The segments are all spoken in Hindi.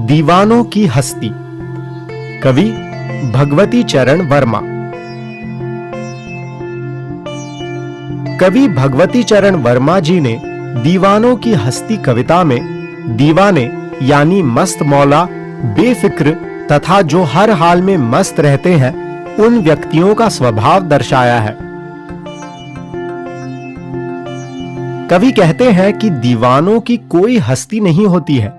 दीवानों की हस्ती। कवि भगवती चरण वर्मा। कवि भगवती चरण वर्मा जी ने दीवानों की हस्ती कविता में दीवाने यानी मस्त मौला, बेफिक्र तथा जो हर हाल में मस्त रहते हैं उन व्यक्तियों का स्वभाव दर्शाया है। कवि कहते हैं कि दीवानों की कोई हस्ती नहीं होती है,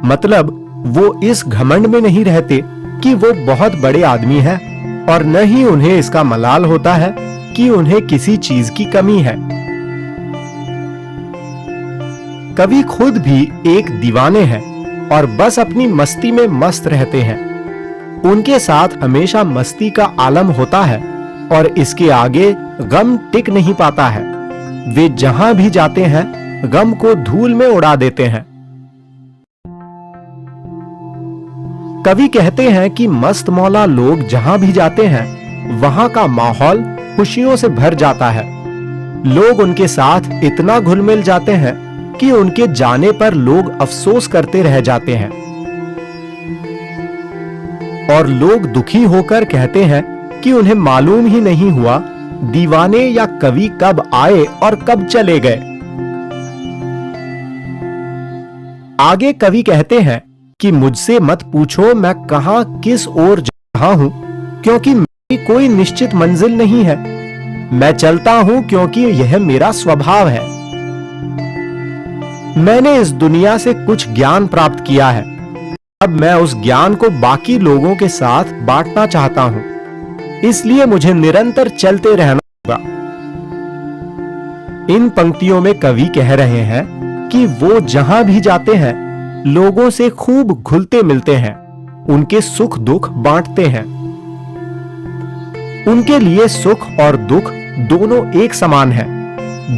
मतलब वो इस घमंड में नहीं रहते कि वो बहुत बड़े आदमी हैं, और न ही उन्हें इसका मलाल होता है कि उन्हें किसी चीज की कमी है। कवि खुद भी एक दीवाने हैं और बस अपनी मस्ती में मस्त रहते हैं। उनके साथ हमेशा मस्ती का आलम होता है और इसके आगे गम टिक नहीं पाता है। वे जहां भी जाते हैं गम को धूल में उड़ा देते हैं। कवि कहते हैं कि मस्त मौला लोग जहां भी जाते हैं वहां का माहौल खुशियों से भर जाता है। लोग उनके साथ इतना घुल मिल जाते हैं कि उनके जाने पर लोग अफसोस करते रह जाते हैं, और लोग दुखी होकर कहते हैं कि उन्हें मालूम ही नहीं हुआ दीवाने या कवि कब आए और कब चले गए। आगे कवि कहते हैं कि मुझसे मत पूछो मैं कहां किस ओर जा रहा हूं, क्योंकि मेरी कोई निश्चित मंजिल नहीं है। मैं चलता हूं क्योंकि यह मेरा स्वभाव है। मैंने इस दुनिया से कुछ ज्ञान प्राप्त किया है, अब मैं उस ज्ञान को बाकी लोगों के साथ बांटना चाहता हूं, इसलिए मुझे निरंतर चलते रहना होगा। इन पंक्तियों में कवि कह रहे हैं कि वो जहां भी जाते हैं लोगों से खूब घुलते मिलते हैं, उनके सुख दुख बांटते हैं। उनके लिए सुख और दुख दोनों एक समान है,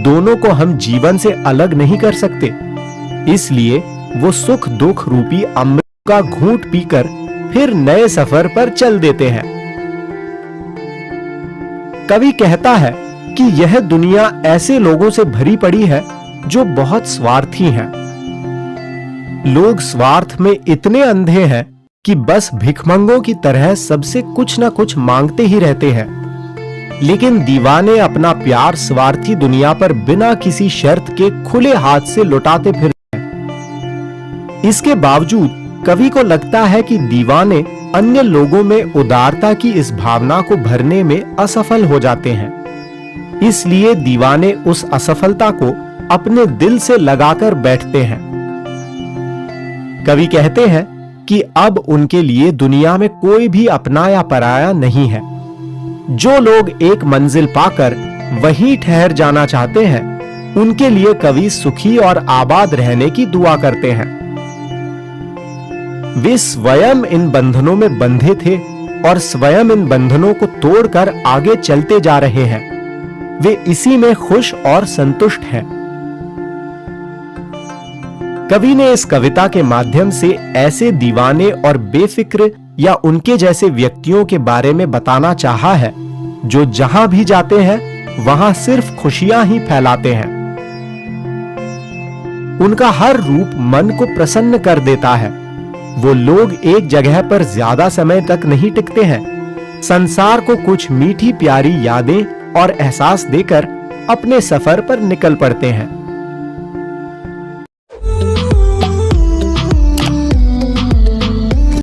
दोनों को हम जीवन से अलग नहीं कर सकते, इसलिए वो सुख दुख रूपी अमृत का घूंट पीकर फिर नए सफर पर चल देते हैं। कवि कहता है कि यह दुनिया ऐसे लोगों से भरी पड़ी है जो बहुत स्वार्थी हैं। लोग स्वार्थ में इतने अंधे हैं कि बस भिखमंगों की तरह सबसे कुछ न कुछ मांगते ही रहते हैं, लेकिन दीवाने अपना प्यार स्वार्थी दुनिया पर बिना किसी शर्त के खुले हाथ से लुटाते फिरते हैं। इसके बावजूद कवि को लगता है कि दीवाने अन्य लोगों में उदारता की इस भावना को भरने में असफल हो जाते हैं, इसलिए दीवाने उस असफलता को अपने दिल से लगाकर बैठते हैं। कवि कहते हैं कि अब उनके लिए दुनिया में कोई भी अपना या पराया नहीं है। जो लोग एक मंजिल पाकर वहीं ठहर जाना चाहते हैं उनके लिए कवि सुखी और आबाद रहने की दुआ करते हैं। वे स्वयं इन बंधनों में बंधे थे और स्वयं इन बंधनों को तोड़कर आगे चलते जा रहे हैं। वे इसी में खुश और संतुष्ट हैं। कवि ने इस कविता के माध्यम से ऐसे दीवाने और बेफिक्र या उनके जैसे व्यक्तियों के बारे में बताना चाहा है जो जहां भी जाते हैं वहां सिर्फ खुशियां ही फैलाते हैं। उनका हर रूप मन को प्रसन्न कर देता है। वो लोग एक जगह पर ज्यादा समय तक नहीं टिकते हैं, संसार को कुछ मीठी प्यारी यादें और एहसास देकर अपने सफर पर निकल पड़ते हैं।